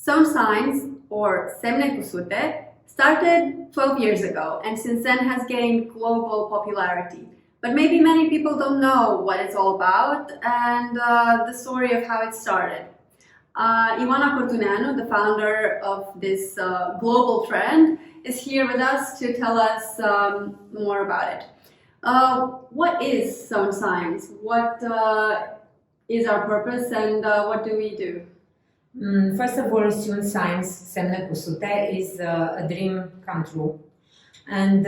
Sewn Signs, or Semne Cusute, started 12 years ago and since then has gained global popularity. But maybe many people don't know what it's all about and the story of how it started. Ioana Corduneanu, the founder of this global trend, is here with us to tell us more about it. What is Sewn Signs? What is our purpose and what do we do? First of all, Sewn Signs, Semne Cusute is a dream come true. And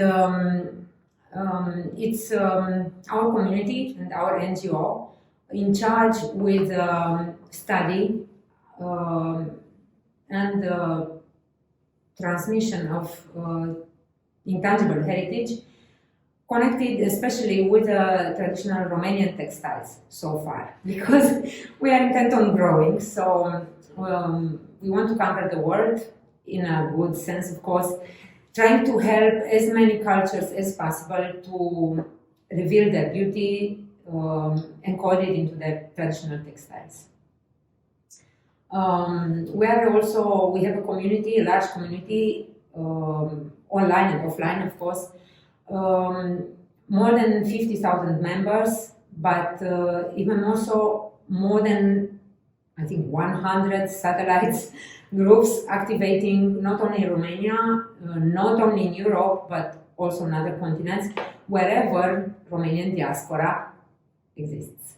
it's our community and our NGO in charge with study and transmission of intangible heritage, connected especially with traditional Romanian textiles so far, because we are intent on growing. So we want to conquer the world in a good sense, of course, trying to help as many cultures as possible to reveal their beauty encoded into their traditional textiles. We have a community, a large community, online and offline, of course, more than 50,000 members, but even also more than, I think, 100 satellites groups activating not only in Romania, not only in Europe, but also on other continents, wherever Romanian diaspora exists.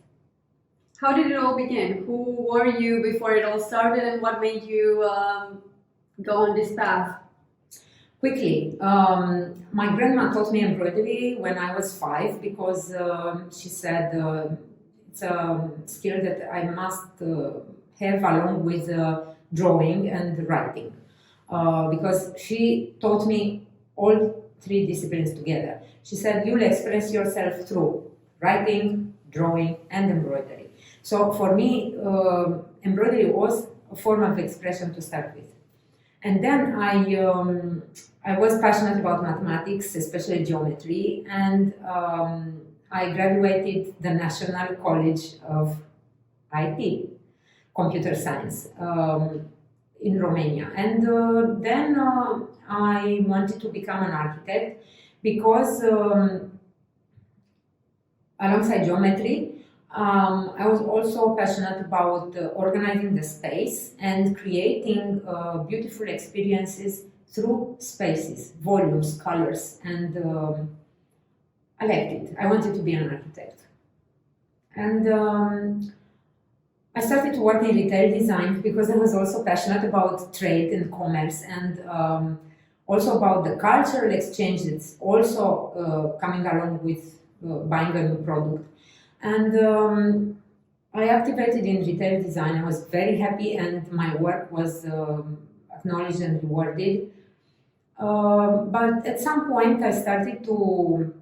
How did it all begin? Who were you before it all started and what made you go on this path? Quickly, my grandma taught me embroidery when I was 5 because she said it's a skill that I must have along with drawing and writing, because she taught me all 3 disciplines together. She said, you'll express yourself through writing, drawing and embroidery. So for me, embroidery was a form of expression to start with. And then I was passionate about mathematics, especially geometry, and I graduated the National College of IT, Computer Science, in Romania. And then I wanted to become an architect because alongside geometry, I was also passionate about organizing the space and creating beautiful experiences through spaces, volumes, colors, and I liked it. I wanted to be an architect. And I started to work in retail design because I was also passionate about trade and commerce and also about the cultural exchange that's also coming along with buying a new product. And I activated in retail design. I was very happy and my work was acknowledged and rewarded. But at some point I started to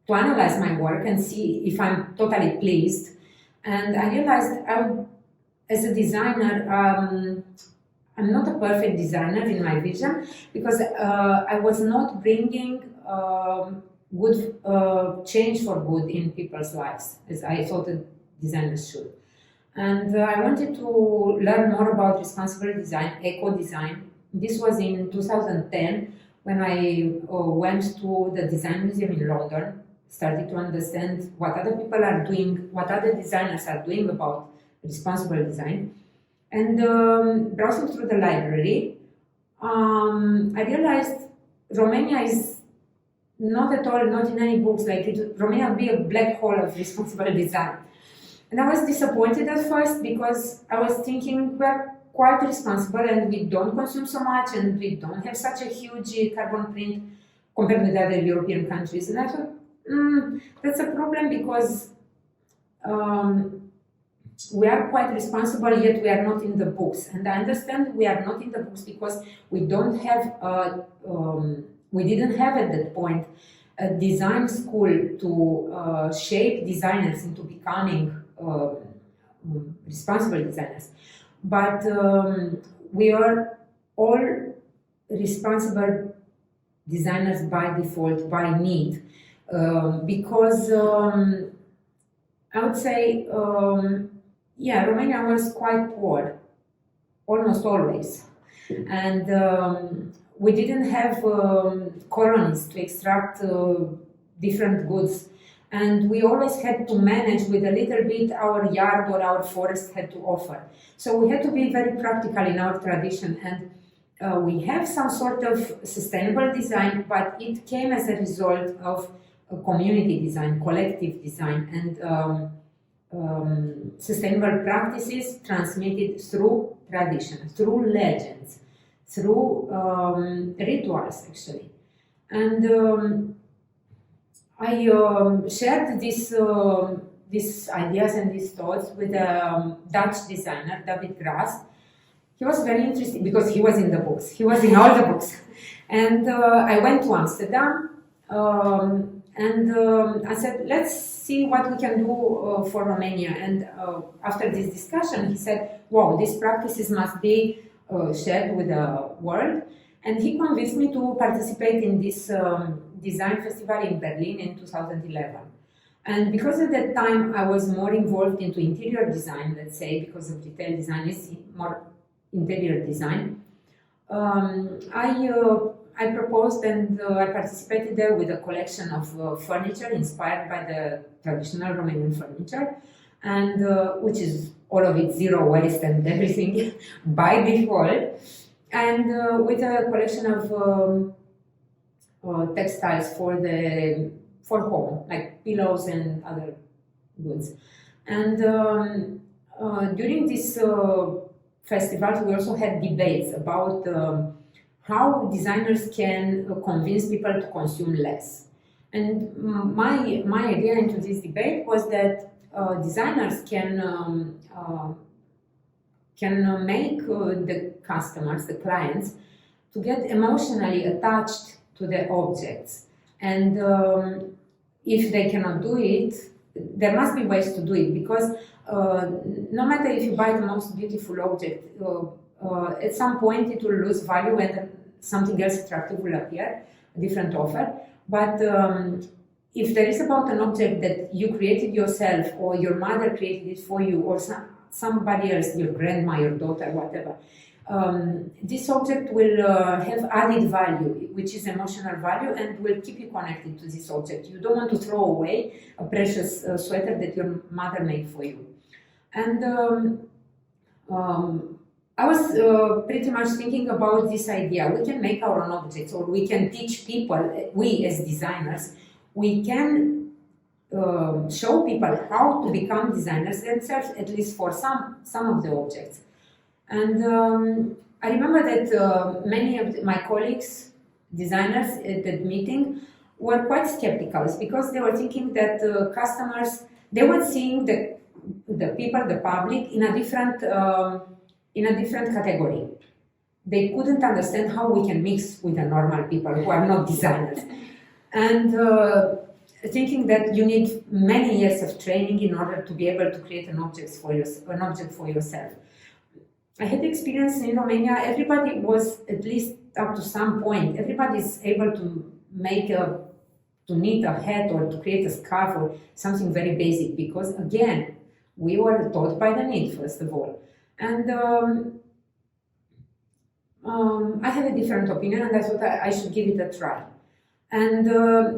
analyze my work and see if I'm totally pleased. And I realized as a designer, I'm not a perfect designer in my vision because I was not bringing good change for good in people's lives, as I thought a designer should. And I wanted to learn more about responsible design, eco-design. This was in 2010 when I went to the Design Museum in London, started to understand what other people are doing, what other designers are doing about responsible design. And browsing through the library, I realized Romania is not at all, not in any books, like Romania would be a black hole of responsible design. And I was disappointed at first because I was thinking we're quite responsible and we don't consume so much and we don't have such a huge carbon print compared with other European countries. And I thought, that's a problem because we are quite responsible, yet we are not in the books. And I understand we are not in the books because we don't have, we didn't have at that point a design school to shape designers into becoming responsible designers. But we are all responsible designers by default, by need. Because I would say yeah, Romania was quite poor, almost always. And we didn't have colonies to extract different goods. And we always had to manage with a little bit our yard or our forest had to offer. So we had to be very practical in our tradition. And we have some sort of sustainable design, but it came as a result of community design, collective design, and sustainable practices transmitted through tradition, through legends, through rituals, actually. And I shared these ideas and these thoughts with a Dutch designer, David Grass. He was very interested because he was in the books. He was in all the books. And I went to Amsterdam and I said, let's see what we can do for Romania. And after this discussion, he said, wow, these practices must be shared with the world. And he convinced me to participate in this design festival in Berlin in 2011. And because at that time I was more involved into interior design, let's say, because of retail design is more interior design, I proposed and I participated there with a collection of furniture inspired by the traditional Romanian furniture, and which is all of it zero waste and everything by default, and with a collection of textiles for home, like pillows and other goods. And during this festivals, we also had debates about how designers can convince people to consume less. And my idea into this debate was that designers can make the customers, the clients, to get emotionally attached to the objects. And if they cannot do it, there must be ways to do it, because no matter if you buy the most beautiful object, at some point it will lose value and something else attractive will appear, a different offer. But if there is about an object that you created yourself, or your mother created it for you, or somebody else, your grandma, your daughter, whatever, this object will have added value, which is emotional value, and will keep you connected to this object. You don't want to throw away a precious sweater that your mother made for you. And I was pretty much thinking about this idea. We can make our own objects, or we can teach people, we as designers, we can show people how to become designers themselves, at least for some of the objects. And I remember that many of my colleagues, designers at that meeting, were quite skeptical, because they were thinking that customers, they were seeing the people, the public, in a different category. They couldn't understand how we can mix with the normal people who are not designers. And thinking that you need many years of training in order to be able to create an object for yourself. I had experience in Romania. Everybody was, at least up to some point, everybody is able to knit a hat or to create a scarf or something very basic, because again, we were taught by the need, first of all. And I had a different opinion, and I thought I should give it a try. And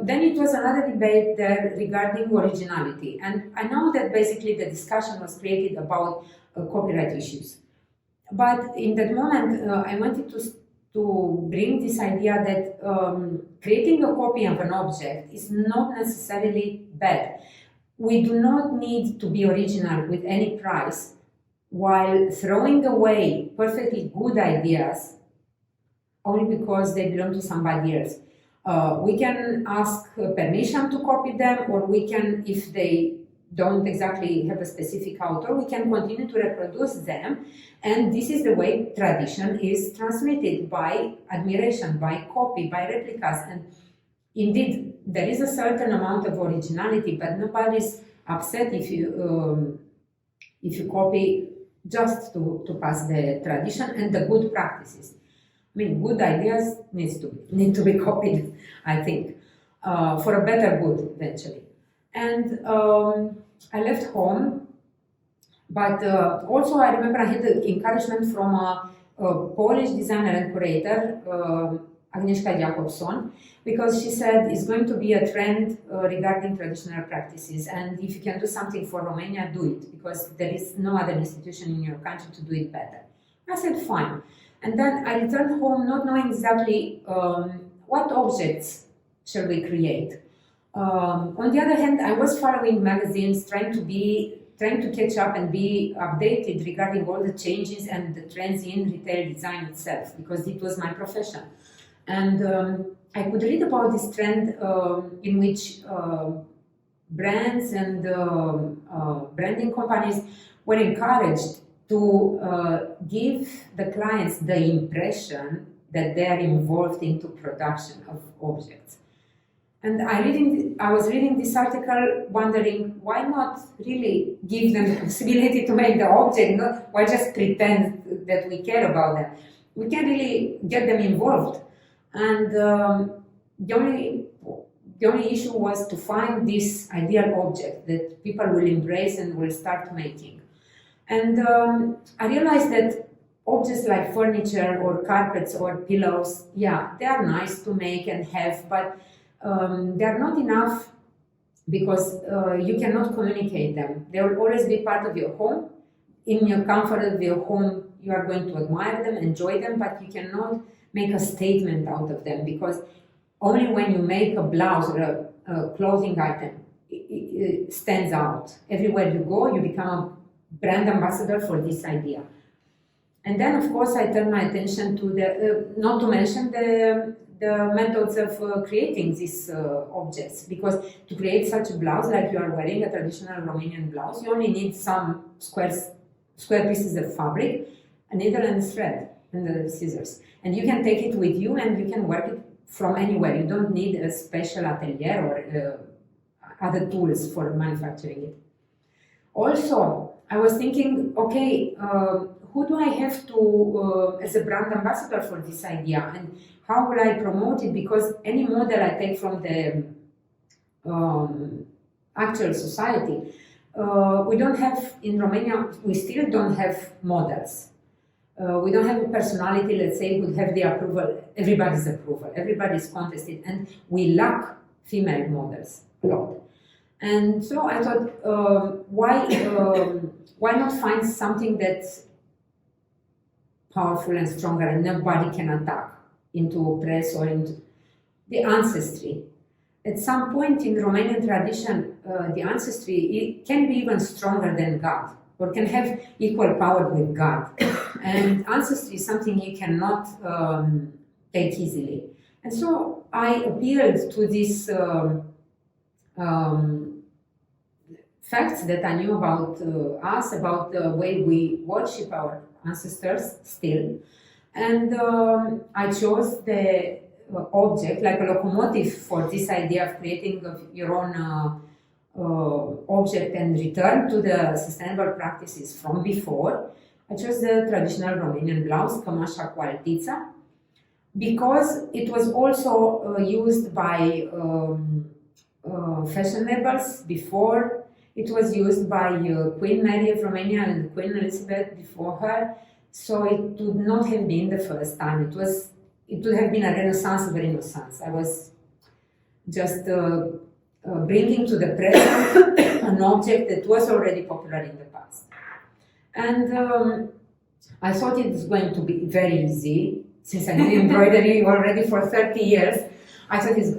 then it was another debate there regarding originality. And I know that basically the discussion was created about copyright issues. But in that moment, I wanted to bring this idea that creating a copy of an object is not necessarily bad. We do not need to be original with any price, while throwing away perfectly good ideas only because they belong to somebody else. We can ask permission to copy them, or we can, if they don't exactly have a specific author, we can continue to reproduce them. And this is the way tradition is transmitted, by admiration, by copy, by replicas. And indeed, there is a certain amount of originality, but nobody's upset if you copy just to pass the tradition and the good practices. I mean, good ideas need to be copied, I think, for a better good eventually. And I left home But also I remember I had the encouragement from a Polish designer and curator, Agnieszka Jakobson, because she said it's going to be a trend regarding traditional practices, and if you can do something for Romania, do it, because there is no other institution in your country to do it better. I said fine, and then I returned home not knowing exactly what objects shall we create. On the other hand, I was following magazines, trying to catch up and be updated regarding all the changes and the trends in retail design itself, because it was my profession. And I could read about this trend in which brands and branding companies were encouraged to give the clients the impression that they are involved into production of objects. And I was reading this article wondering, why not really give them the possibility to make the object, why just pretend that we care about them? We can really get them involved. And the only issue was to find this ideal object that people will embrace and will start making. And I realized that objects like furniture or carpets or pillows, yeah, they are nice to make and have, but they are not enough because you cannot communicate them. They will always be part of your home. In your comfort of your home, you are going to admire them, enjoy them, but you cannot make a statement out of them, because only when you make a blouse or a clothing item, it stands out. Everywhere you go, you become a brand ambassador for this idea. And then, of course, I turned my attention to the, not to mention the methods of creating these objects, because to create such a blouse like you are wearing, a traditional Romanian blouse, you only need some square pieces of fabric, a needle and a thread, and the scissors. And you can take it with you and you can work it from anywhere. You don't need a special atelier or other tools for manufacturing it. Also, I was thinking, okay, who do I have to, as a brand ambassador for this idea, and how will I promote it? Because any model I take from the actual society, we don't have, in Romania, we still don't have models. We don't have a personality, let's say, who would have the approval, everybody's approval, everybody's contested, and we lack female models a lot. And so I thought, why not find something that's powerful and stronger and nobody can attack, into press or into the ancestry. At some point in Romanian tradition, the ancestry, it can be even stronger than God, or can have equal power with God. And ancestry is something you cannot take easily. And so I appealed to these facts that I knew about us, about the way we worship our ancestors still. And I chose the object, like a locomotive, for this idea of creating your own object and return to the sustainable practices from before. I chose the traditional Romanian blouse, cămașa cu altița, because it was also used by fashion labels before. It was used by Queen Mary of Romania and Queen Elizabeth before her. So it would not have been the first time. It would have been a renaissance of a renaissance. I was just bringing to the present an object that was already popular in the past. And I thought it was going to be very easy, since I did embroidery already for 30 years. I thought this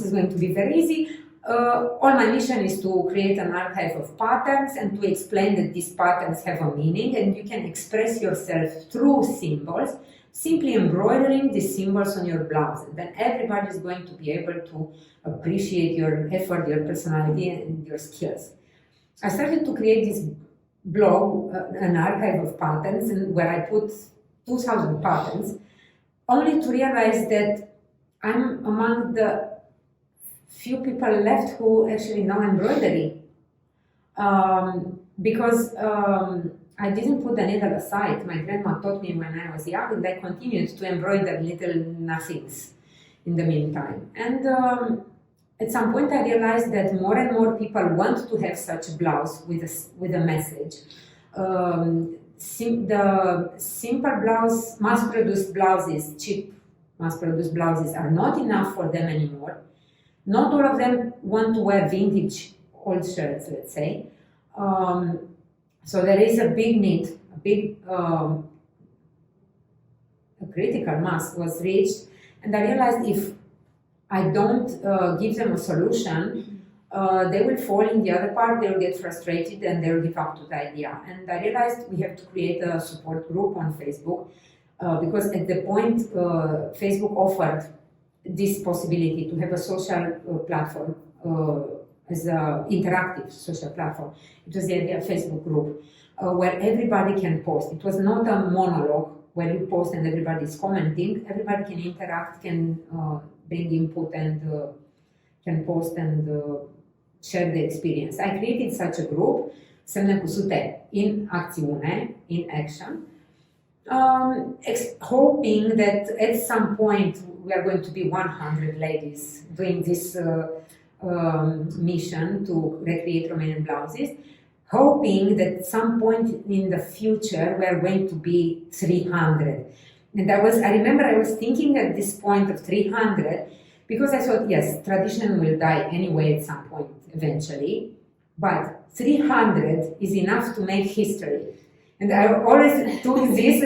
is going to be very easy. All my mission is to create an archive of patterns and to explain that these patterns have a meaning and you can express yourself through symbols, simply embroidering these symbols on your blouse. And then everybody is going to be able to appreciate your effort, your personality, and your skills. I started to create this blog, an archive of patterns, and where I put 2,000 patterns, only to realize that I'm among the few people left who actually know embroidery, because I didn't put the needle aside. My grandma taught me when I was young, and I continued to embroider little nothings in the meantime. And at some point I realized that more and more people want to have such a blouse with a message. The simple blouse, mass-produced blouses, cheap mass-produced blouses are not enough for them anymore. Not all of them want to wear vintage old shirts, let's say. So there is a big need, a critical mass was reached, and I realized if I don't give them a solution, they will fall in the other part, they will get frustrated and they will give up to the idea. And I realized we have to create a support group on Facebook because at the point Facebook offered this possibility to have a social platform as an interactive social platform. It was the idea of Facebook group where everybody can post. It was not a monologue where you post and everybody is commenting. Everybody can interact, can bring input and can post and share the experience. I created such a group, Semne Cusute, in acțiune, in action, hoping that at some point we are going to be 100 ladies doing this mission to recreate Romanian blouses, hoping that at some point in the future we are going to be 300. And I remember I was thinking at this point of 300 because I thought, yes, tradition will die anyway at some point eventually, but 300 is enough to make history. And I always took this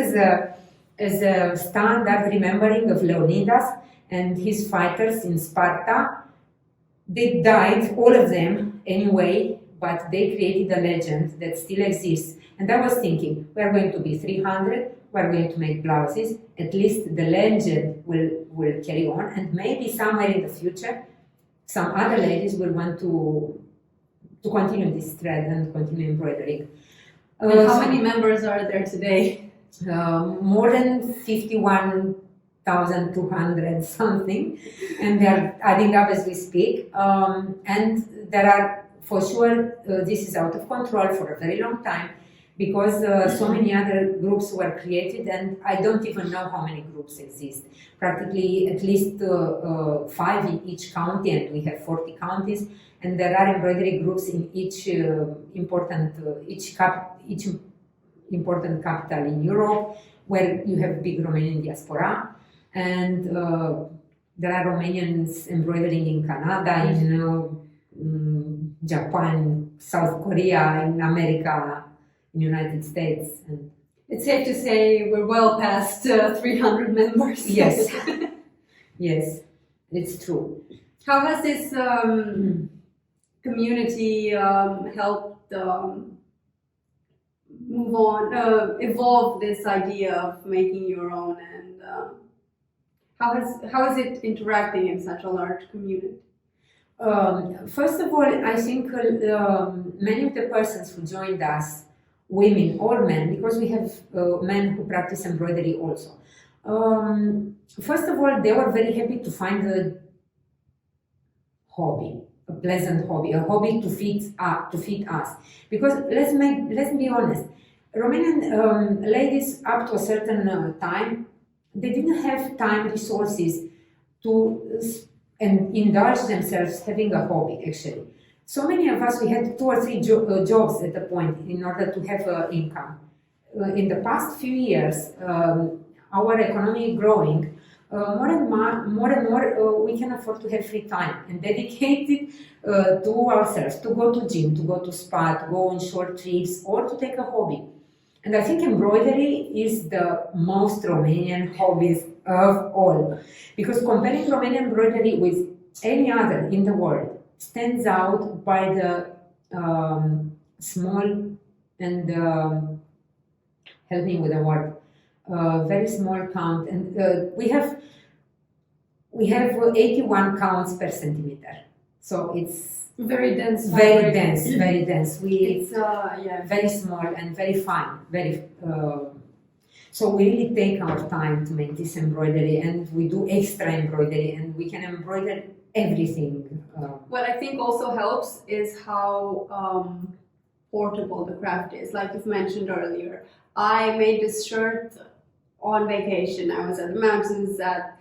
as a standard remembering of Leonidas and his fighters in Sparta. They died, all of them, anyway, but they created a legend that still exists. And I was thinking, we are going to be 300, we are going to make blouses, at least the legend will carry on, and maybe somewhere in the future, some other ladies will want to continue this thread and continue embroidering. And how many members are there today? More than 51,200 something, and they are adding up as we speak. And there are, for sure, this is out of control for a very long time because so many other groups were created, and I don't even know how many groups exist. Practically at least 5 in each county, and we have 40 counties, and there are embroidery groups in each important capital in Europe, where you have big Romanian diaspora, and there are Romanians embroidering in Canada, in Japan, South Korea, in America, in United States. And it's safe to say we're well past 300 members. Yes, yes, it's true. How has this community helped move on, evolve this idea of making your own, and how is it interacting in such a large community? First of all, I think many of the persons who joined us, women or men, because we have men who practice embroidery also. First of all, they were very happy to find a hobby, a pleasant hobby, a hobby to fit us. Because let's be honest, Romanian ladies up to a certain time, they didn't have time, resources to indulge themselves having a hobby, actually. So many of us, we had 2 or 3 jobs at the point in order to have income. In the past few years, our economy growing, more and more we can afford to have free time and dedicate it to ourselves, to go to gym, to go to spa, to go on short trips, or to take a hobby. And I think embroidery is the most Romanian hobbies of all, because comparing Romanian embroidery with any other in the world stands out by the small and help me with the word, very small count, and we have 81 counts per centimeter, so it's very dense. Very dense. It's very small and very fine. So we really take our time to make this embroidery, and we do extra embroidery, and we can embroider everything. What I think also helps is how portable the craft is. Like you've mentioned earlier, I made this shirt on vacation. I was at the mountains, at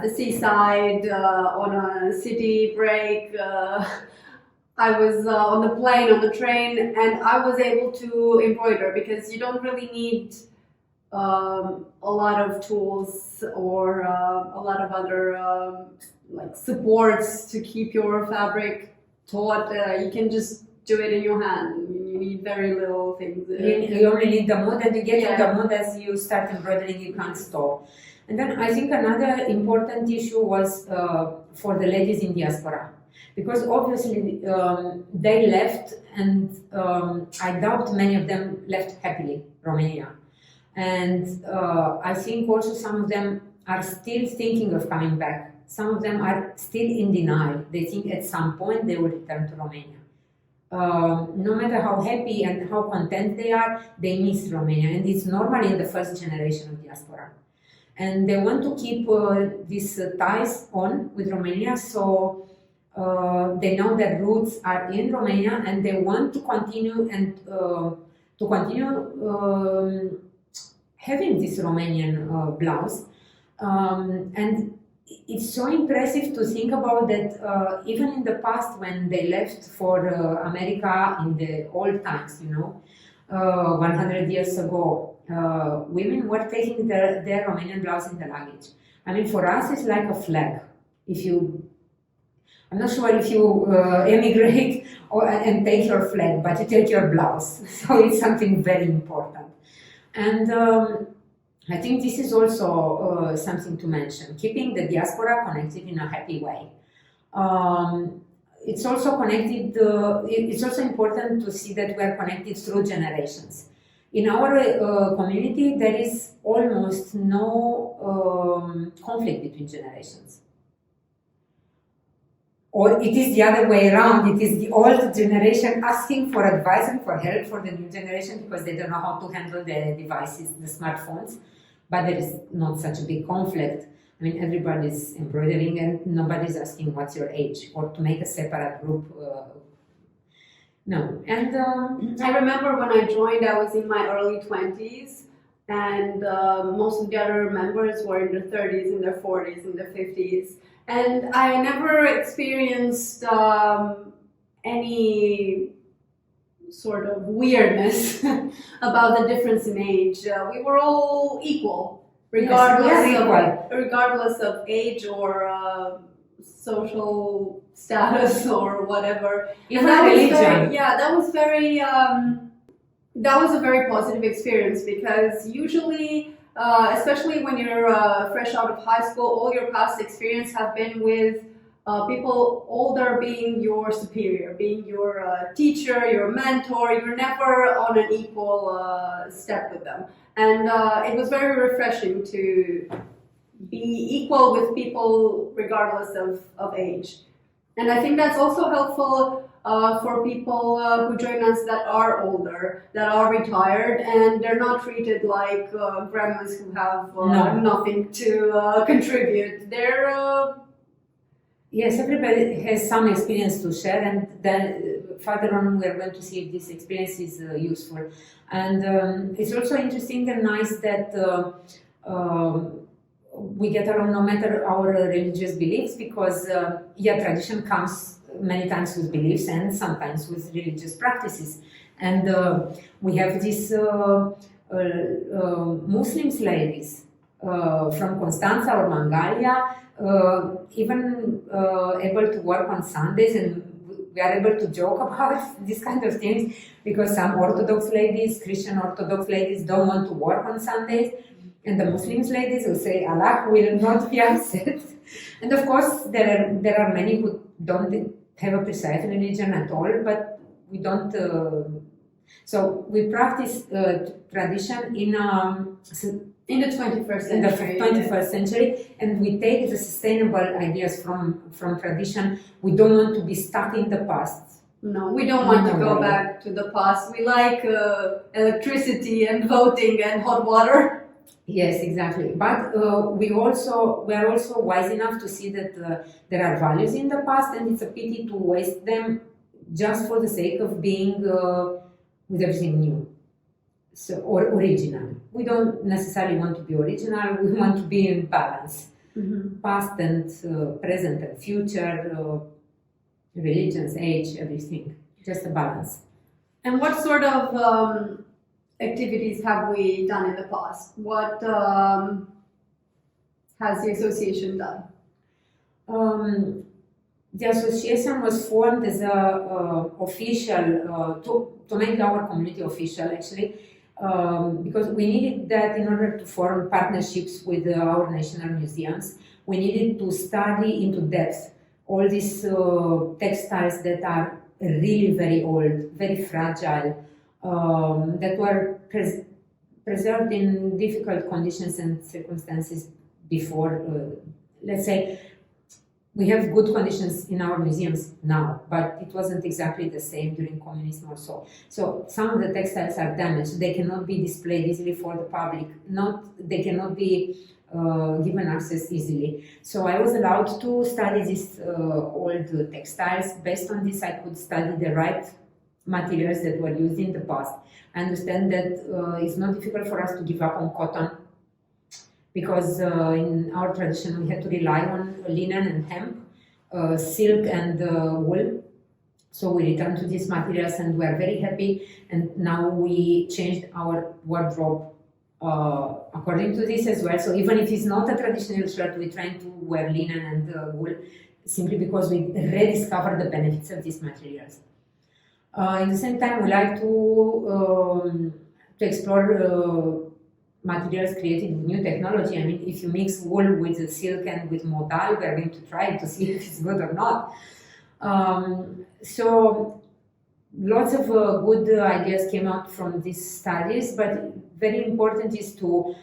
the seaside, on a city break. I was on the plane, on the train, and I was able to embroider because you don't really need a lot of tools or a lot of other like supports to keep your fabric taut. You can just do it in your hand. You need very little things. You only need the mood, and you get Yeah. in the mood as you start embroidering, you can't stop. And then I think another important issue was for the ladies in diaspora, because obviously they left, and I doubt many of them left happily Romania. And I think also some of them are still thinking of coming back. Some of them are still in denial. They think at some point they will return to Romania. No matter how happy and how content they are, they miss Romania, and it's normal in the first generation of diaspora. And they want to keep these ties on with Romania, so they know their roots are in Romania, and they want to continue and having this Romanian blouse. And it's so impressive to think about that even in the past, when they left for America in the old times, 100 years ago, women were taking their Romanian blouse in the luggage. I mean, for us, it's like a flag. I'm not sure if you emigrate and take your flag, but you take your blouse. So it's something very important. And I think this is also something to mention, keeping the diaspora connected in a happy way. It's also connected, it's also important to see that we are connected through generations. In our community, there is almost no conflict between generations. Or it is the other way around. It is the old generation asking for advice and for help for the new generation because they don't know how to handle the devices, the smartphones. But there is not such a big conflict. I mean, everybody's embroidering and nobody's asking what's your age or to make a separate group. No. And I remember when I joined, I was in my early 20s, and most of the other members were in their 30s, in their 40s, in their 50s. And I never experienced any sort of weirdness about the difference in age. We were all equal, regardless of age or social status or whatever. Even religion. That was a very positive experience because usually, especially when you're fresh out of high school, all your past experience have been with people older being your superior, being your teacher, your mentor. You're never on an equal step with them. And it was very refreshing to be equal with people regardless of age. And I think that's also helpful for people who join us that are older, that are retired, and they're not treated like grandmas who have nothing to contribute. They're yes, everybody has some experience to share, and then further on we're going to see if this experience is useful. And it's also interesting and nice that we get along no matter our religious beliefs, because tradition comes many times with beliefs and sometimes with religious practices. And we have these Muslims ladies from Constanța or Mangalia, even able to work on Sundays, and we are able to joke about this kind of things because some Orthodox ladies, Christian Orthodox ladies, don't want to work on Sundays, and the Muslims ladies will say Allah will not be upset. And of course there are many who don't have a precise religion at all, but we don't. So we practice tradition in the 21st century. In the 21st century, and we take the sustainable ideas from tradition. We don't want to be stuck in the past. No, we don't want to go back to the past. We like electricity and voting and hot water. Yes, exactly. But we are also wise enough to see that there are values in the past, and it's a pity to waste them just for the sake of being with everything new. So, or original. We don't necessarily want to be original. We want to be in balance, past and present and future. religions, age, everything. Just a balance. And what sort of activities have we done in the past? What has the association done? The association was formed as a official to make our community official, actually, because we needed that in order to form partnerships with our national museums. We needed to study into depth all these textiles that are really very old, very fragile, that were preserved in difficult conditions and circumstances before. Let's say we have good conditions in our museums now, but it wasn't exactly the same during communism or so. So some of the textiles are damaged. They cannot be displayed easily for the public. They cannot be given access easily. So I was allowed to study these old textiles. Based on this, I could study the right materials that were used in the past. I understand that it's not difficult for us to give up on cotton, because in our tradition we had to rely on linen and hemp, silk and wool. So we returned to these materials and we are very happy, and now we changed our wardrobe according to this as well. So even if it's not a traditional shirt, we try to wear linen and wool, simply because we rediscovered the benefits of these materials. In the same time, we like to explore materials created with new technology. I mean, if you mix wool with silk and with modal, we are going to try it to see if it's good or not. So lots of good ideas came out from these studies, but very important is to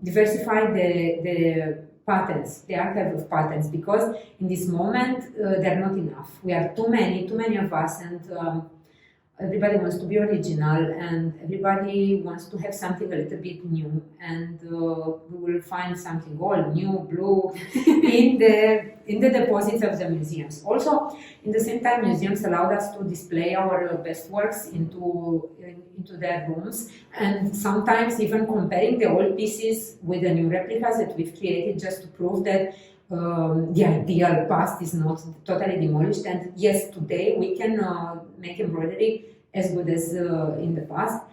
diversify the patterns, the archive of patterns, because in this moment they're not enough. We are too many of us, and everybody wants to be original, and everybody wants to have something a little bit new, and we will find something old, new, blue in the deposits of the museums. Also, in the same time, museums allowed us to display our best works into their rooms, and sometimes even comparing the old pieces with the new replicas that we've created, just to prove that the ideal past is not totally demolished, and yes, today we can make embroidery as good as in the past.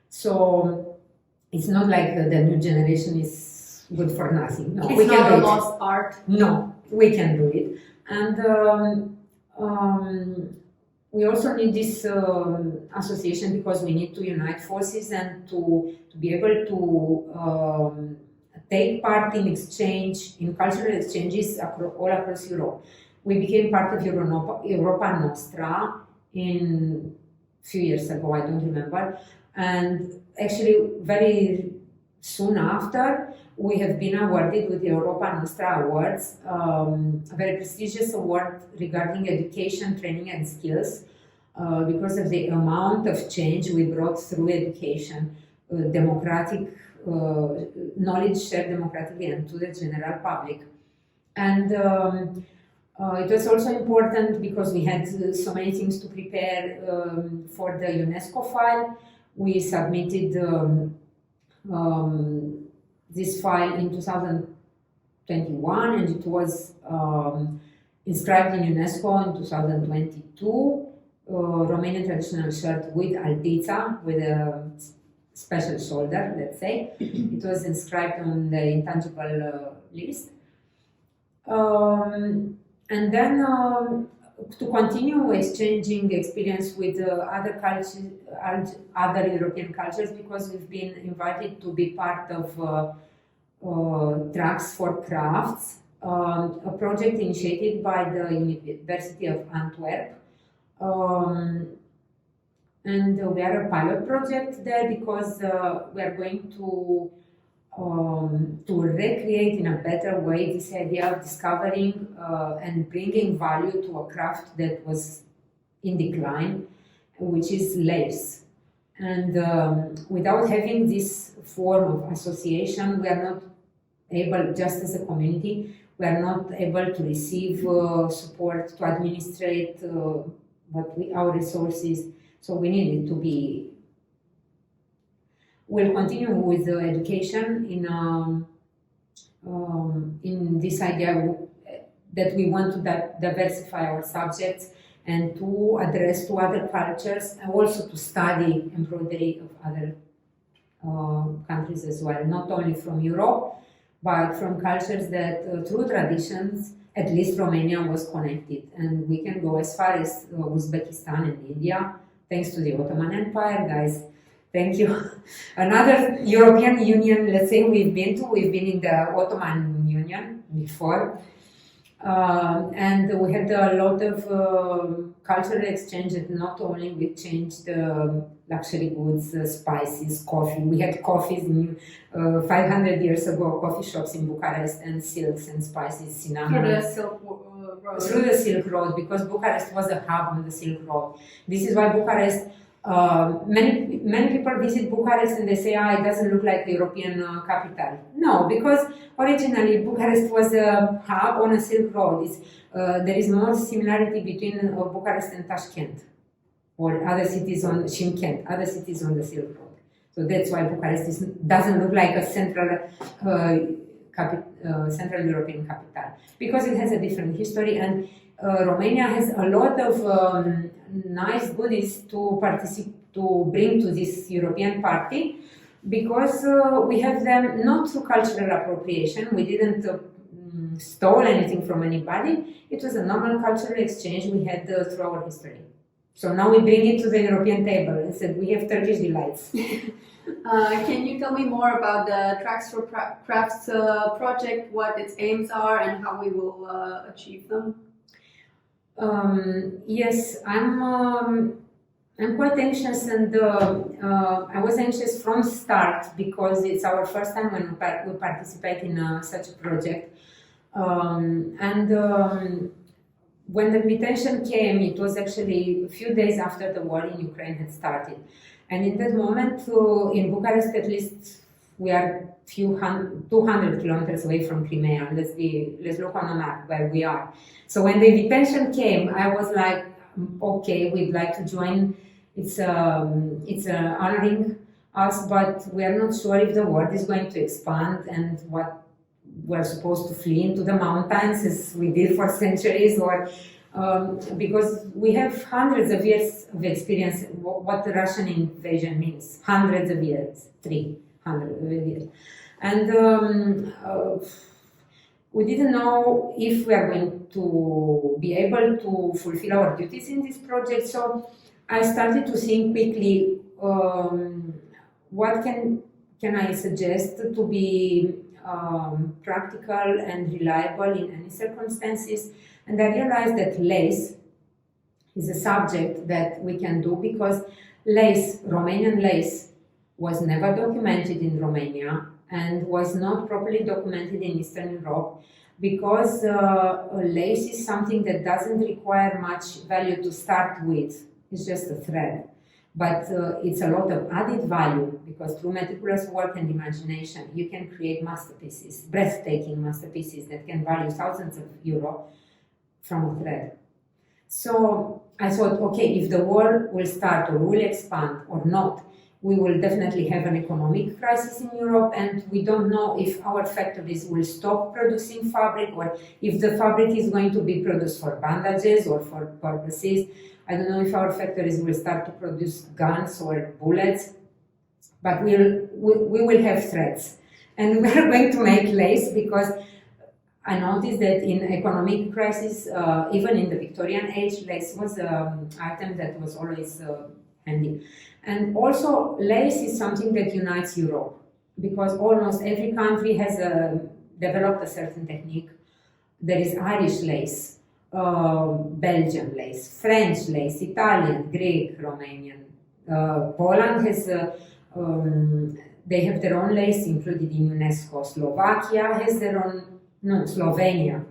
So it's not like the new generation is good for nothing. No, it's we can not do a it. lost art. No, we can do it, and we also need this association because we need to unite forces and to be able to take part in exchange, in cultural exchanges all across Europe. We became part of Europa Nostra in a few years ago, I don't remember, and actually very soon after we have been awarded with the Europa Nostra Awards, a very prestigious award regarding education, training and skills, because of the amount of change we brought through education, democratic knowledge shared democratically and to the general public. And it was also important because we had so many things to prepare for the UNESCO file. We submitted this file in 2021, and it was inscribed in UNESCO in 2022. Romanian traditional shirt with altița, with a special shoulder, let's say. It was inscribed on the intangible list. And then to continue exchanging experience with other cultures, other European cultures, because we've been invited to be part of Tracks4Crafts, a project initiated by the University of Antwerp. And we are a pilot project there because we are going to recreate in a better way this idea of discovering and bringing value to a craft that was in decline, which is lace. And without having this form of association, we are not able, just as a community, we are not able to receive support to administrate our resources. So we need it to be. We'll continue with the education in this idea. that we want to diversify our subjects and to address to other cultures, and also to study embroidery of other countries as well, not only from Europe, but from cultures that through traditions, at least Romania was connected. And we can go as far as Uzbekistan and India, thanks to the Ottoman Empire, guys. Thank you. Another European Union, let's say we've been in the Ottoman Union before. And we had a lot of cultural exchange, and not only we changed luxury goods, spices, coffee. We had coffees 500 years ago, coffee shops in Bucharest, and silks and spices, cinnamon. Through the Silk Road. Through the Silk Road, because Bucharest was a hub on the Silk Road. This is why Bucharest, many people visit Bucharest and they say, it doesn't look like the European capital. No, because originally Bucharest was a hub on a Silk Road. There is more similarity between Bucharest and Tashkent, or other cities on Shymkent, other cities on the Silk Road. So that's why Bucharest doesn't look like a central European capital, because it has a different history, and Romania has a lot of nice goodies to bring to this European party, because we have them not through cultural appropriation. We didn't stole anything from anybody. It was a normal cultural exchange we had through our history. So now we bring it to the European table and said we have Turkish delights. Can you tell me more about the Tracks4Crafts project, what its aims are, and how we will achieve them? Yes, I'm quite anxious, and I was anxious from start, because it's our first time when we participate in such a project. When the invitation came, it was actually a few days after the war in Ukraine had started. And in that moment, in Bucharest, at least, we are 200 kilometers away from Crimea. Let's look on a map where we are. So when the invitation came, I was like, okay, we'd like to join. It's honoring us, but we are not sure if the world is going to expand and what we're supposed to flee into the mountains as we did for centuries, or because we have hundreds of years of experience what the Russian invasion means. Hundreds of years, 300 years. And we didn't know if we are going to be able to fulfill our duties in this project. So I started to think quickly, what can I suggest to be practical and reliable in any circumstances. And I realized that lace is a subject that we can do, because lace, Romanian lace, was never documented in Romania and was not properly documented in Eastern Europe, because lace is something that doesn't require much value to start with. It's just a thread. But it's a lot of added value, because through meticulous work and imagination, you can create masterpieces, breathtaking masterpieces that can value thousands of euro from a thread. So I thought, okay, if the war will start or will expand or not, we will definitely have an economic crisis in Europe, and we don't know if our factories will stop producing fabric, or if the fabric is going to be produced for bandages or for purposes. I don't know if our factories will start to produce guns or bullets, but we will have threats. And we are going to make lace, because I noticed that in economic crisis, even in the Victorian age, lace was an item that was always handy. And also, lace is something that unites Europe, because almost every country has developed a certain technique. There is Irish lace, Belgian lace, French lace, Italian, Greek, Romanian. Poland has, they have their own lace included in UNESCO. Slovakia has their own, no, Slovenia.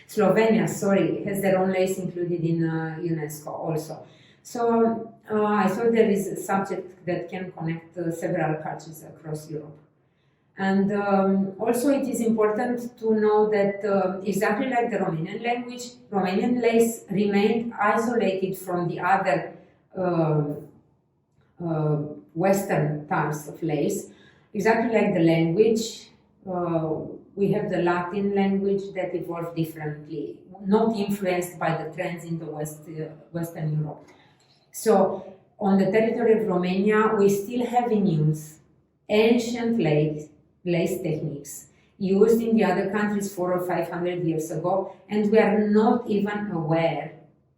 Slovenia, sorry, has their own lace included in UNESCO also. So I thought there is a subject that can connect several cultures across Europe. And also it is important to know that exactly like the Romanian language, Romanian lace remained isolated from the other Western types of lace. Exactly like the language, we have the Latin language that evolved differently, not influenced by the trends in the Western Europe. So on the territory of Romania, we still have in use ancient lace techniques used in the other countries 400 or 500 years ago, and we are not even aware.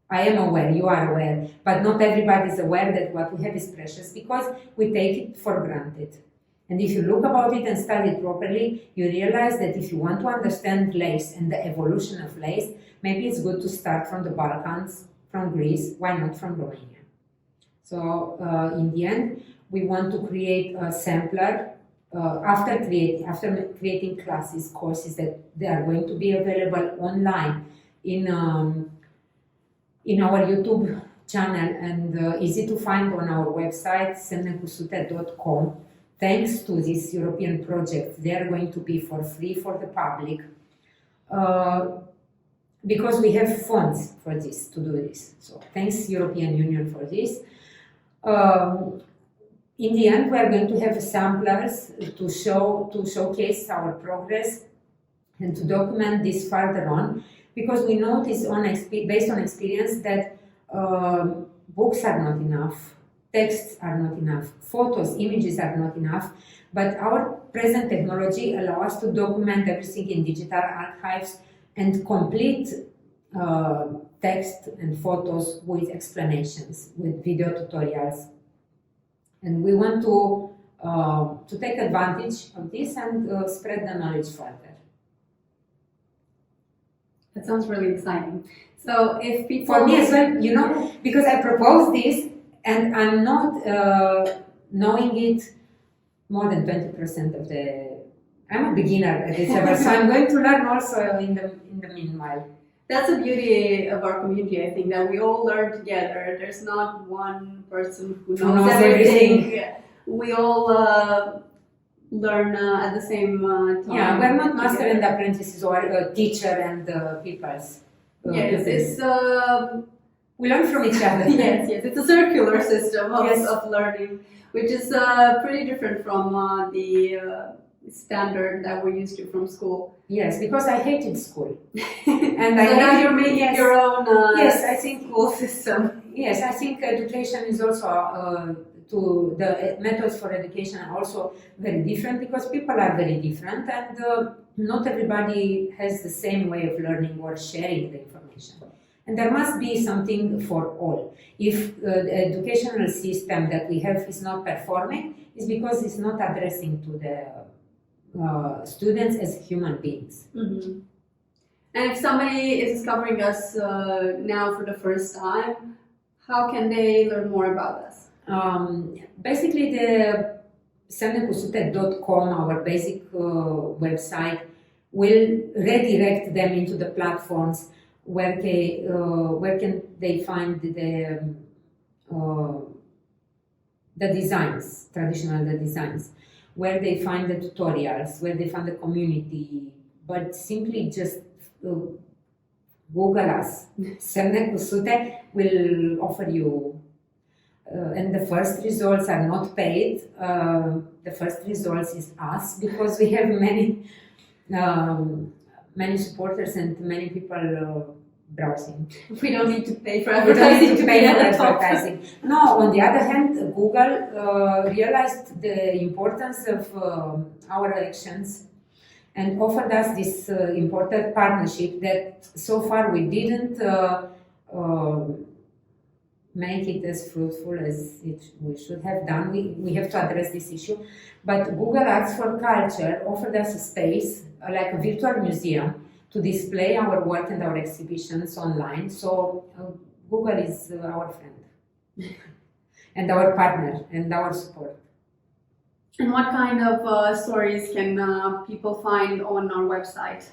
I am aware, you are aware, but not everybody is aware that what we have is precious because we take it for granted. And if you look about it and study it properly, you realize that if you want to understand lace and the evolution of lace, maybe it's good to start from the Balkans, from Greece, why not from Romania? So in the end, we want to create a sampler after creating classes, courses that they are going to be available online in our YouTube channel and easy to find on our website, semnecusute.com. Thanks to this European project, they are going to be for free for the public because we have funds for this, to do this. So thanks European Union for this. In the end, we are going to have samplers to showcase our progress and to document this further on, because we notice based on experience that books are not enough, texts are not enough, photos, images are not enough, but our present technology allows us to document everything in digital archives and complete text and photos with explanations, with video tutorials. And we want to take advantage of this and spread the knowledge further. That sounds really exciting. So if people... For me as well, you know, because I proposed this and I'm not knowing it more than 20% of the... I'm a beginner at this level, so I'm going to learn also in the meanwhile. That's the beauty of our community, I think, that we all learn together. There's not one person who knows everything. We all learn at the same time. Yeah, we're not master and apprentices or teacher and pupils. Yes, it's... we learn from each other. Yes, it's a circular system of learning, which is pretty different from the standard that we're used to from school. Yes, because I hated school. And so now you're making your own I think school system. Yes, I think education is also the methods for education are also very different because people are very different and not everybody has the same way of learning or sharing the information. And there must be something for all. If the educational system that we have is not performing, it's because it's not addressing to the students as human beings. Mm-hmm. And if somebody is discovering us now for the first time, how can they learn more about us? Basically, the semnecusute.com, our basic website, will redirect them into the platforms where can they find the designs, traditional designs, where they find the tutorials, where they find the community, but simply just Google us. Semne Cusute will offer you, and the first results are not paid. The first results is us, because we have many supporters and many people browsing. We don't need to pay for advertising. No, on the other hand, Google realized the importance of our actions and offered us this important partnership that so far we didn't make it as fruitful as we should have done. We have to address this issue. But Google Arts for Culture offered us a space, like a virtual museum, to display our work and our exhibitions online. So Google is our friend and our partner and our support. And what kind of stories can people find on our website?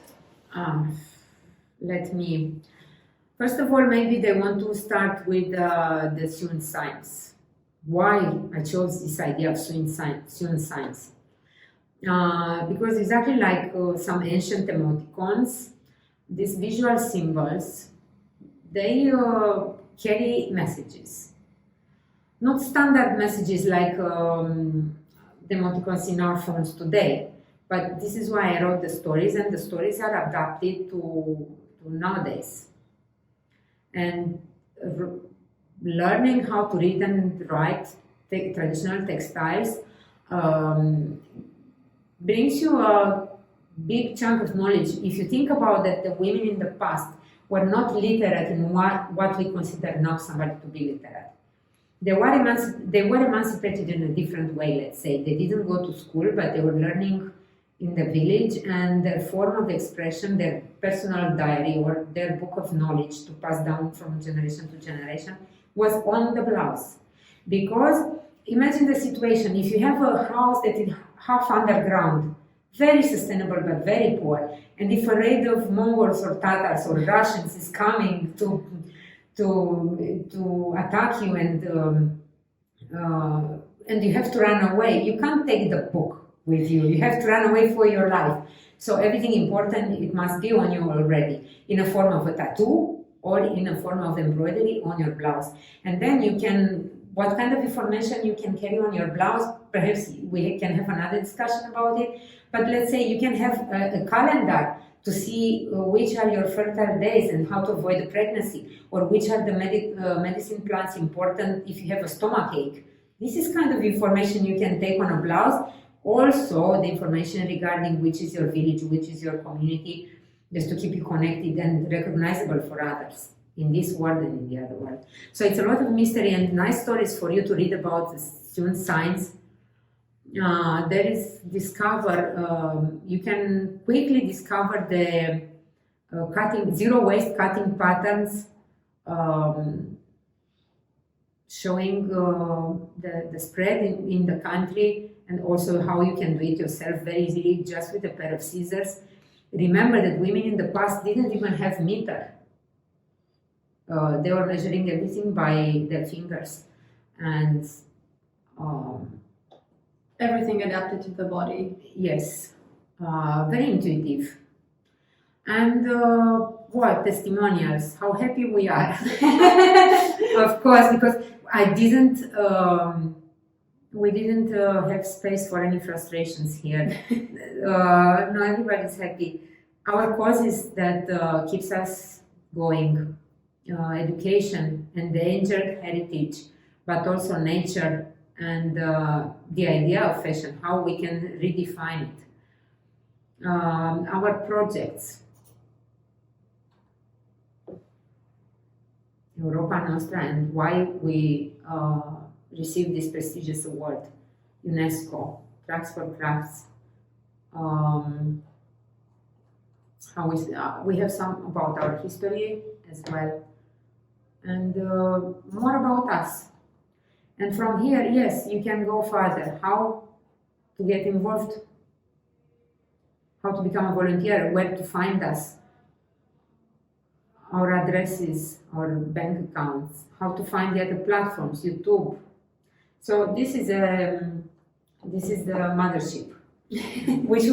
First of all, maybe they want to start with the Sewn Signs. Why I chose this idea of Sewn Signs? Because exactly like some ancient emoticons, these visual symbols, they carry messages. Not standard messages like the emoticons in our phones today, But this is why I wrote the stories, and the stories are adapted to nowadays. And learning how to read and write traditional textiles brings you a big chunk of knowledge. If you think about that, the women in the past were not literate in what we consider now somebody to be literate. They were emancipated in a different way, let's say. They didn't go to school, but they were learning in the village, and their form of expression, their personal diary or their book of knowledge to pass down from generation to generation was on the blouse. Because imagine the situation, if you have a house that is half underground, very sustainable but very poor, and if a raid of Mongols or Tatars or Russians is coming to attack you and you have to run away, you can't take the book with you. You have to run away for your life. So everything important, it must be on you already, in a form of a tattoo or in a form of embroidery on your blouse. And then you can, what kind of information you can carry on your blouse, perhaps we can have another discussion about it, but let's say you can have a calendar to see which are your fertile days and how to avoid the pregnancy, or which are the medicine plants important if you have a stomachache. This is kind of information you can take on a blouse. Also, the information regarding which is your village, which is your community, just to keep you connected and recognizable for others in this world and in the other world. So it's a lot of mystery and nice stories for you to read about the Sewn Signs. There is you can quickly discover the zero waste cutting patterns, showing the spread in the country, and also how you can do it yourself very easily just with a pair of scissors. Remember that women in the past didn't even have meter. They were measuring everything by their fingers, and everything adapted to the body. Yes, very intuitive. And what testimonials? How happy we are! Of course, because we didn't have space for any frustrations here. No, everybody's happy. Our cause is that keeps us going. Education, endangered heritage, but also nature and the idea of fashion, how we can redefine it. Our projects. Europa Nostra, and why we received this prestigious award, UNESCO, Tracks4Crafts. We have some about our history as well, and more about us. And from here, yes, you can go further. How to get involved, how to become a volunteer, where to find us, our addresses, our bank accounts, how to find the other platforms, YouTube. So this is the mothership, which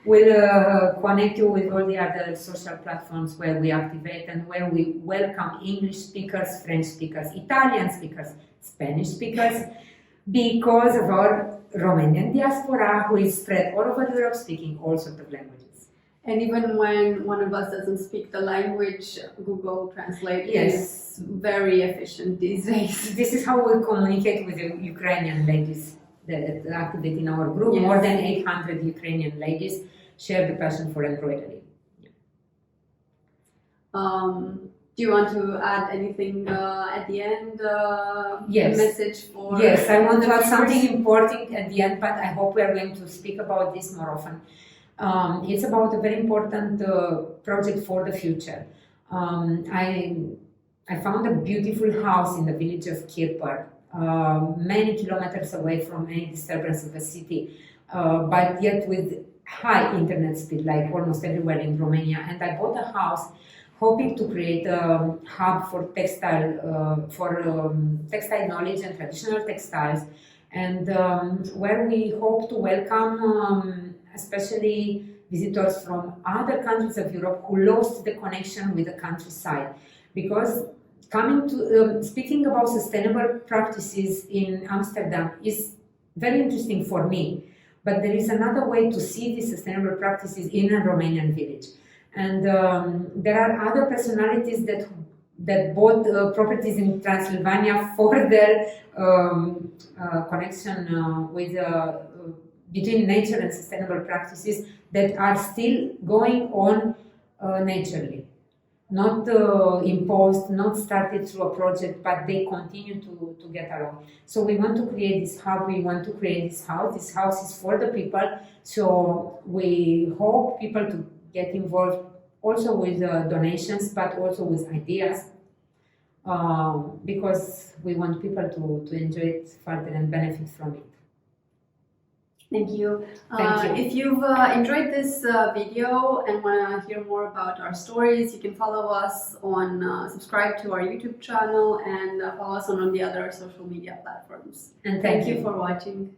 will connect you with all the other social platforms where we activate and where we welcome English speakers, French speakers, Italian speakers, Spanish speakers, because of our Romanian diaspora who is spread all over Europe speaking all sorts of languages. And even when one of us doesn't speak the language, Google Translate is very efficient these days. This is how we communicate with the Ukrainian ladies that activate in our group. Yes. More than 800 Ukrainian ladies share the passion for embroidery. Do you want to add anything at the end? Yes. Message for... Yes, I want to add something important at the end, but I hope we are going to speak about this more often. It's about a very important project for the future. I found a beautiful house in the village of Kirpăr, many kilometers away from any disturbance of the city, but yet with high internet speed, like almost everywhere in Romania. And I bought a house hoping to create a hub for textile knowledge and traditional textiles, and where we hope to welcome especially visitors from other countries of Europe who lost the connection with the countryside. Because speaking about sustainable practices in Amsterdam is very interesting for me, but there is another way to see these sustainable practices in a Romanian village. And there are other personalities that bought properties in Transylvania for their connection with between nature and sustainable practices that are still going on naturally. Not imposed, not started through a project, but they continue to get along. So we want to create this hub, we want to create this house. This house is for the people, so we hope people to get involved also with donations, but also with ideas, because we want people to enjoy it further and benefit from it. Thank you. Thank you. If you've enjoyed this video and want to hear more about our stories, you can follow us on, subscribe to our YouTube channel, and follow us on the other social media platforms. And Thank you for watching.